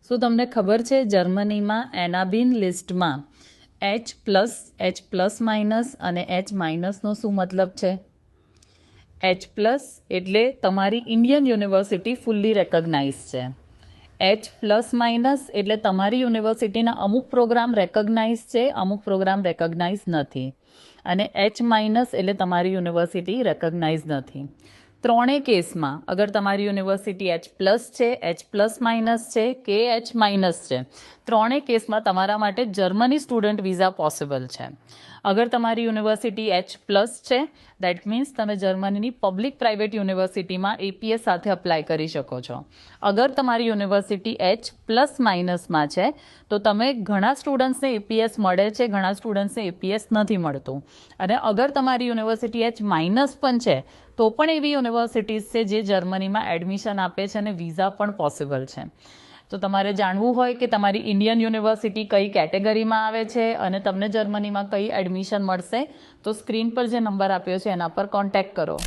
શું તમને ખબર છે જર્મનીમાં એનાબિન લિસ્ટમાં H પ્લસ માઇનસ અને H માઇનસનો શું મતલબ છે? H પ્લસ એટલે તમારી ઇન્ડિયન યુનિવર્સિટી ફુલ્લી રેકગ્નાઇઝ છે. H પ્લસ માઇનસ એટલે તમારી યુનિવર્સિટીના અમુક પ્રોગ્રામ રેકગ્નાઇઝ છે, અમુક પ્રોગ્રામ રેકગ્નાઇઝ નથી. અને H માઇનસ એટલે તમારી યુનિવર્સિટી રેકગ્નાઇઝ નથી. ત્રણેય કેસમાં અગર તમારી યુનિવર્સિટી H પ્લસ છે, H પ્લસ માઇનસ છે કે H માઇનસ છે, ત્રણેય કેસમાં તમારા માટે જર્મની સ્ટુડન્ટ વિઝા પોસિબલ છે. અગર તમારી યુનિવર્સિટી H પ્લસ છે, દેટ મીન્સ તમે જર્મનીની પબ્લિક પ્રાઇવેટ યુનિવર્સિટીમાં APS સાથે અપ્લાય કરી શકો છો. અગર તમારી યુનિવર્સિટી H પ્લસ માઇનસમાં છે તો તમે ઘણા સ્ટુડન્ટ્સને APS મળે છે, ઘણા સ્ટુડન્ટ્સને APS નથી મળતું. અને અગર તમારી યુનિવર્સિટી H માઇનસ પણ છે તો પણ એવી યુનિવર્સિટીઝ છે જે જર્મનીમાં એડમિશન આપે છે અને વિઝા પણ પોસિબલ છે. તો તમારે જાણવું હોય કે તમારી ઇન્ડિયન યુનિવર્સિટી કઈ કેટેગરીમાં આવે છે અને તમને જર્મનીમાં કઈ એડમિશન મળશે તો સ્ક્રીન પર જે નંબર આપ્યો છે એના પર કોન્ટેક્ટ કરો.